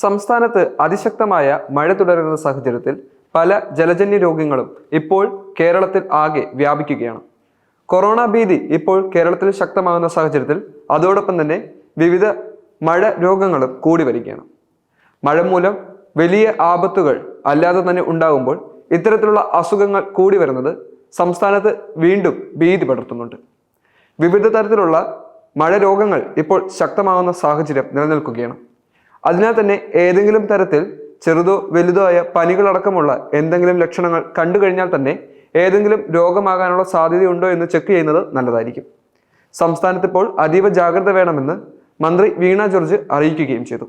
സംസ്ഥാനത്ത് അതിശക്തമായ മഴ തുടരുന്ന സാഹചര്യത്തിൽ പല ജലജന്യ രോഗങ്ങളും ഇപ്പോൾ കേരളത്തിൽ ആകെ വ്യാപിക്കുകയാണ്. കൊറോണ ഭീതി ഇപ്പോൾ കേരളത്തിൽ ശക്തമാകുന്ന സാഹചര്യത്തിൽ അതോടൊപ്പം തന്നെ വിവിധ മഴ രോഗങ്ങളും കൂടി വരികയാണ്. മഴ മൂലം വലിയ ആപത്തുകൾ അല്ലാതെ തന്നെ ഉണ്ടാകുമ്പോൾ ഇത്തരത്തിലുള്ള അസുഖങ്ങൾ കൂടി വരുന്നത് സംസ്ഥാനത്ത് വീണ്ടും ഭീതി പടർത്തുന്നുണ്ട്. വിവിധ തരത്തിലുള്ള മഴ രോഗങ്ങൾ ഇപ്പോൾ ശക്തമാകുന്ന സാഹചര്യം നിലനിൽക്കുകയാണ്. അതിനാൽ തന്നെ ഏതെങ്കിലും തരത്തിൽ ചെറുതോ വലുതോ ആയ പനികളടക്കമുള്ള എന്തെങ്കിലും ലക്ഷണങ്ങൾ കണ്ടു കഴിഞ്ഞാൽ തന്നെ ഏതെങ്കിലും രോഗമാകാനുള്ള സാധ്യതയുണ്ടോ എന്ന് ചെക്ക് ചെയ്യുന്നത് നല്ലതായിരിക്കും. സംസ്ഥാനത്ത് ഇപ്പോൾ അതീവ ജാഗ്രത വേണമെന്ന് മന്ത്രി വീണ ജോർജ് അറിയിക്കുകയും ചെയ്തു.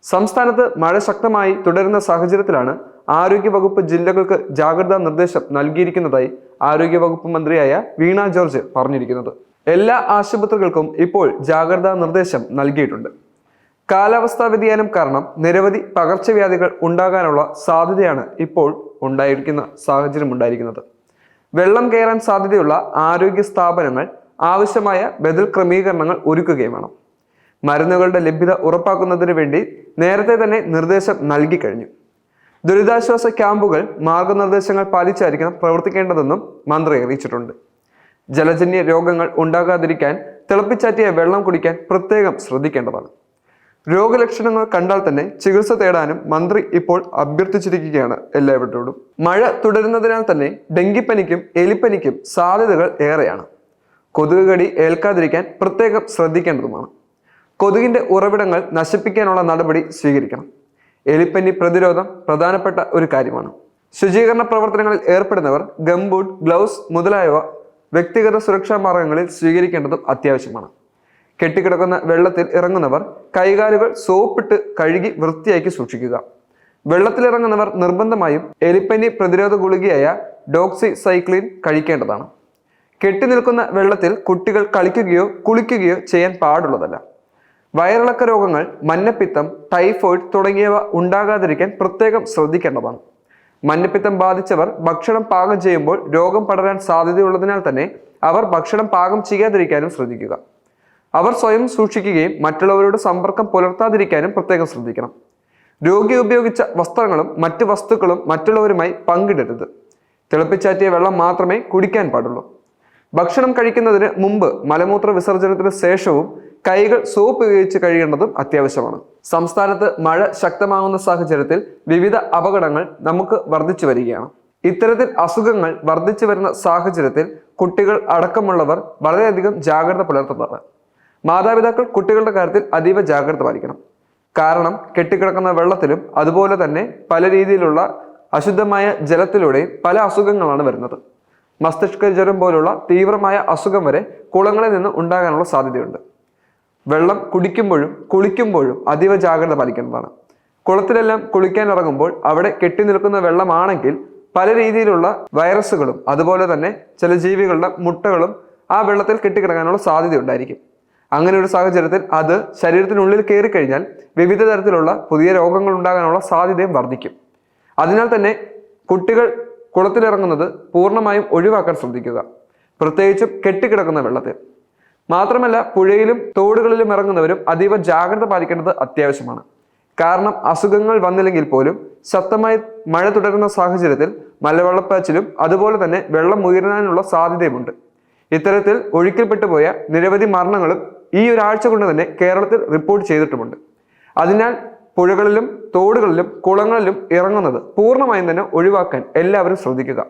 സംസ്ഥാനത്ത് മഴ ശക്തമായി തുടരുന്ന സാഹചര്യത്തിലാണ് ആരോഗ്യവകുപ്പ് ജില്ലകൾക്ക് ജാഗ്രതാ നിർദ്ദേശം നൽകിയിരിക്കുന്നതായി ആരോഗ്യവകുപ്പ് മന്ത്രിയായ വീണ ജോർജ് പറഞ്ഞിരിക്കുന്നത്. എല്ലാ ആശുപത്രികൾക്കും ഇപ്പോൾ ജാഗ്രതാ നിർദ്ദേശം നൽകിയിട്ടുണ്ട്. കാലാവസ്ഥാ വ്യതിയാനം കാരണം നിരവധി പകർച്ചവ്യാധികൾ ഉണ്ടാകാനുള്ള സാധ്യതയാണ് ഇപ്പോൾ ഉണ്ടായിരിക്കുന്നത്. വെള്ളം കയറാൻ സാധ്യതയുള്ള ആരോഗ്യ സ്ഥാപനങ്ങൾ ആവശ്യമായ ബദൽ ക്രമീകരണങ്ങൾ ഒരുക്കുകയും വേണം. മരുന്നുകളുടെ ലഭ്യത ഉറപ്പാക്കുന്നതിന് വേണ്ടി നേരത്തെ തന്നെ നിർദ്ദേശം നൽകി കഴിഞ്ഞു. ദുരിതാശ്വാസ ക്യാമ്പുകൾ മാർഗനിർദ്ദേശങ്ങൾ പാലിച്ചായിരിക്കണം പ്രവർത്തിക്കേണ്ടതെന്നും മന്ത്രി അറിയിച്ചിട്ടുണ്ട്. ജലജന്യ രോഗങ്ങൾ ഉണ്ടാകാതിരിക്കാൻ തിളപ്പിച്ചാറ്റിയ വെള്ളം കുടിക്കാൻ പ്രത്യേകം ശ്രദ്ധിക്കേണ്ടതാണ്. രോഗലക്ഷണങ്ങൾ കണ്ടാൽ തന്നെ ചികിത്സ തേടാനും മന്ത്രി ഇപ്പോൾ അഭ്യർത്ഥിച്ചിരിക്കുകയാണ് എല്ലാവരോടും. മഴ തുടരുന്നതിനാൽ തന്നെ ഡെങ്കിപ്പനിക്കും എലിപ്പനിക്കും സാധ്യതകൾ ഏറെയാണ്. കൊതുക് കടി ഏൽക്കാതിരിക്കാൻ പ്രത്യേകം ശ്രദ്ധിക്കേണ്ടതുമാണ്. കൊതുകിന്റെ ഉറവിടങ്ങൾ നശിപ്പിക്കാനുള്ള നടപടി സ്വീകരിക്കണം. എലിപ്പനി പ്രതിരോധം പ്രധാനപ്പെട്ട ഒരു കാര്യമാണ്. ശുചീകരണ പ്രവർത്തനങ്ങളിൽ ഏർപ്പെടുന്നവർ ഗംബൂട്ട്, ഗ്ലൗസ് മുതലായവ വ്യക്തിഗത സുരക്ഷാ മാർഗങ്ങളിൽ സ്വീകരിക്കേണ്ടതും അത്യാവശ്യമാണ്. കെട്ടിക്കിടക്കുന്ന വെള്ളത്തിൽ ഇറങ്ങുന്നവർ കൈകാലുകൾ സോപ്പിട്ട് കഴുകി വൃത്തിയാക്കി സൂക്ഷിക്കുക. വെള്ളത്തിലിറങ്ങുന്നവർ നിർബന്ധമായും എലിപ്പനി പ്രതിരോധ ഗുളികയായ ഡോക്സിസൈക്ലിൻ കഴിക്കേണ്ടതാണ്. കെട്ടിനിൽക്കുന്ന വെള്ളത്തിൽ കുട്ടികൾ കളിക്കുകയോ കുളിക്കുകയോ ചെയ്യാൻ പാടുള്ളതല്ല. വയറിളക്ക രോഗങ്ങൾ, മഞ്ഞപ്പിത്തം, ടൈഫോയിഡ് തുടങ്ങിയവ ഉണ്ടാകാതിരിക്കാൻ പ്രത്യേകം ശ്രദ്ധിക്കേണ്ടതാണ്. മഞ്ഞപ്പിത്തം ബാധിച്ചവർ ഭക്ഷണം പാകം ചെയ്യുമ്പോൾ രോഗം പടരാൻ സാധ്യതയുള്ളതിനാൽ തന്നെ അവർ ഭക്ഷണം പാകം ചെയ്യാതിരിക്കാനും ശ്രദ്ധിക്കുക. അവർ സ്വയം സൂക്ഷിക്കുകയും മറ്റുള്ളവരുടെ സമ്പർക്കം പുലർത്താതിരിക്കാനും പ്രത്യേകം ശ്രദ്ധിക്കണം. രോഗി ഉപയോഗിച്ച വസ്ത്രങ്ങളും മറ്റ് വസ്തുക്കളും മറ്റുള്ളവരുമായി പങ്കിടരുത്. തിളപ്പിച്ചാറ്റിയ വെള്ളം മാത്രമേ കുടിക്കാൻ പാടുള്ളൂ. ഭക്ഷണം കഴിക്കുന്നതിന് മുമ്പ് മലമൂത്ര വിസർജനത്തിന് ശേഷവും കൈകൾ സോപ്പ് ഉപയോഗിച്ച് കഴുകേണ്ടതും അത്യാവശ്യമാണ്. സംസ്ഥാനത്ത് മഴ ശക്തമാകുന്ന സാഹചര്യത്തിൽ വിവിധ അപകടങ്ങൾ നമുക്ക് വർദ്ധിച്ചു വരികയാണ്. ഇത്തരത്തിൽ അസുഖങ്ങൾ വർദ്ധിച്ചു വരുന്ന സാഹചര്യത്തിൽ കുട്ടികൾ അടക്കമുള്ളവർ വളരെയധികം ജാഗ്രത പുലർത്തുന്നതാണ്. മാതാപിതാക്കൾ കുട്ടികളുടെ കാര്യത്തിൽ അതീവ ജാഗ്രത പാലിക്കണം. കാരണം കെട്ടിക്കിടക്കുന്ന വെള്ളത്തിലും അതുപോലെ തന്നെ പല രീതിയിലുള്ള അശുദ്ധമായ ജലത്തിലൂടെയും പല അസുഖങ്ങളാണ് വരുന്നത്. മസ്തിഷ്ക ജ്വരം പോലുള്ള തീവ്രമായ അസുഖം വരെ കുളങ്ങളിൽ നിന്ന് ഉണ്ടാകാനുള്ള സാധ്യതയുണ്ട്. വെള്ളം കുടിക്കുമ്പോഴും കുളിക്കുമ്പോഴും അതീവ ജാഗ്രത പാലിക്കേണ്ടതാണ്. കുളത്തിലെല്ലാം കുളിക്കാൻ ഇറങ്ങുമ്പോൾ അവിടെ കെട്ടി നിൽക്കുന്ന വെള്ളമാണെങ്കിൽ പല രീതിയിലുള്ള വൈറസുകളും അതുപോലെ തന്നെ ചില ജീവികളുടെ മുട്ടകളും ആ വെള്ളത്തിൽ കെട്ടിക്കിടക്കാനുള്ള സാധ്യത ഉണ്ടായിരിക്കും. അങ്ങനെ ഒരു സാഹചര്യത്തിൽ അത് ശരീരത്തിനുള്ളിൽ കയറി കഴിഞ്ഞാൽ വിവിധ തരത്തിലുള്ള പുതിയ രോഗങ്ങൾ ഉണ്ടാകാനുള്ള സാധ്യതയും വർദ്ധിക്കും. അതിനാൽ തന്നെ കുട്ടികൾ കുളത്തിലിറങ്ങുന്നത് പൂർണ്ണമായും ഒഴിവാക്കാൻ ശ്രദ്ധിക്കുക, പ്രത്യേകിച്ചും കെട്ടിക്കിടക്കുന്ന വെള്ളത്തിൽ. മാത്രമല്ല പുഴയിലും തോടുകളിലും ഇറങ്ങുന്നവരും അതീവ ജാഗ്രത പാലിക്കേണ്ടത് അത്യാവശ്യമാണ്. കാരണം അസുഖങ്ങൾ വന്നില്ലെങ്കിൽ പോലും ശക്തമായി മഴ തുടരുന്ന സാഹചര്യത്തിൽ മലവെള്ളപ്പാച്ചിലും അതുപോലെ തന്നെ വെള്ളം ഉയരാനുള്ള സാധ്യതയുമുണ്ട്. ഇത്തരത്തിൽ ഒഴുക്കിൽപ്പെട്ടു പോയ നിരവധി മരണങ്ങളും ഈ ഒരാഴ്ച കൊണ്ട് തന്നെ കേരളത്തിൽ റിപ്പോർട്ട് ചെയ്തിട്ടുമുണ്ട്. അതിനാൽ പുഴകളിലും തോടുകളിലും കുളങ്ങളിലും ഇറങ്ങുന്നത് പൂർണ്ണമായും തന്നെ ഒഴിവാക്കാൻ എല്ലാവരും ശ്രദ്ധിക്കുക.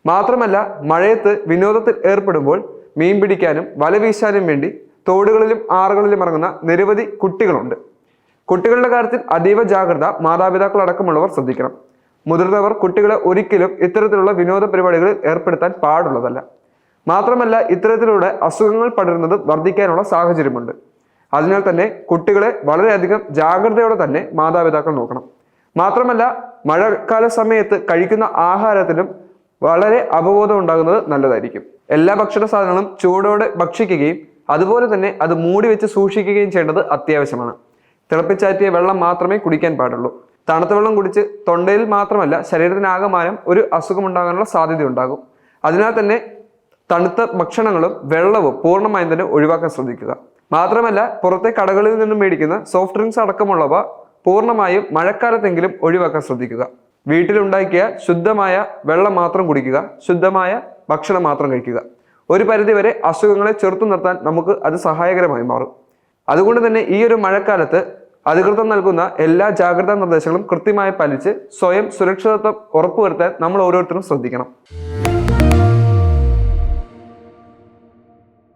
മാത്രമല്ല മഴയത്ത് വിനോദത്തിൽ ഏർപ്പെടുമ്പോൾ മീൻ പിടിക്കാനും വല വീശാനും വേണ്ടി തോടുകളിലും ആറുകളിലും ഇറങ്ങുന്ന നിരവധി കുട്ടികളുണ്ട്. കുട്ടികളുടെ കാര്യത്തിൽ അതീവ ജാഗ്രത മാതാപിതാക്കൾ അടക്കമുള്ളവർ ശ്രദ്ധിക്കണം. മുതിർന്നവർ കുട്ടികളെ ഒരിക്കലും ഇത്തരത്തിലുള്ള വിനോദ പരിപാടികളിൽ ഏർപ്പെടുത്താൻ പാടുള്ളതല്ല. മാത്രമല്ല ഇത്തരത്തിലൂടെ അസുഖങ്ങൾ പടരുന്നത് വർദ്ധിക്കാനുള്ള സാഹചര്യമുണ്ട്. അതിനാൽ തന്നെ കുട്ടികളെ വളരെയധികം ജാഗ്രതയോടെ തന്നെ മാതാപിതാക്കൾ നോക്കണം. മാത്രമല്ല മഴക്കാല സമയത്ത് കഴിക്കുന്ന ആഹാരത്തിലും വളരെ അവബോധം ഉണ്ടാകുന്നത് നല്ലതായിരിക്കും. എല്ലാ ഭക്ഷണ സാധനങ്ങളും ചൂടോടെ ഭക്ഷിക്കുകയും അതുപോലെ തന്നെ അത് മൂടി വെച്ച് സൂക്ഷിക്കുകയും ചെയ്യേണ്ടത് അത്യാവശ്യമാണ്. തിളപ്പിച്ചാറ്റിയ വെള്ളം മാത്രമേ കുടിക്കാൻ പാടുള്ളൂ. തണുത്ത വെള്ളം കുടിച്ച് തൊണ്ടയിൽ മാത്രമല്ല ശരീരത്തിനാകമാനം ഒരു അസുഖമുണ്ടാകാനുള്ള സാധ്യതയുണ്ടാകും. അതിനാൽ തന്നെ തണുത്ത ഭക്ഷണങ്ങളും വെള്ളവും പൂർണ്ണമായും തന്നെ ഒഴിവാക്കാൻ ശ്രദ്ധിക്കുക. മാത്രമല്ല പുറത്തെ കടകളിൽ നിന്നും മേടിക്കുന്ന സോഫ്റ്റ് ഡ്രിങ്ക്സ് അടക്കമുള്ളവ പൂർണ്ണമായും മഴക്കാലത്തെങ്കിലും ഒഴിവാക്കാൻ ശ്രദ്ധിക്കുക. വീട്ടിലുണ്ടാക്കിയ ശുദ്ധമായ വെള്ളം മാത്രം കുടിക്കുക, ശുദ്ധമായ ഭക്ഷണം മാത്രം കഴിക്കുക. ഒരു പരിധിവരെ അസുഖങ്ങളെ ചെറുത്തു നിർത്താൻ നമുക്ക് അത് സഹായകരമായി മാറും. അതുകൊണ്ട് തന്നെ ഈ ഒരു മഴക്കാലത്ത് അധികൃതർ നൽകുന്ന എല്ലാ ജാഗ്രതാ നിർദ്ദേശങ്ങളും കൃത്യമായി പാലിച്ച് സ്വയം സുരക്ഷിതത്വം ഉറപ്പുവരുത്താൻ നമ്മൾ ഓരോരുത്തരും ശ്രദ്ധിക്കണം.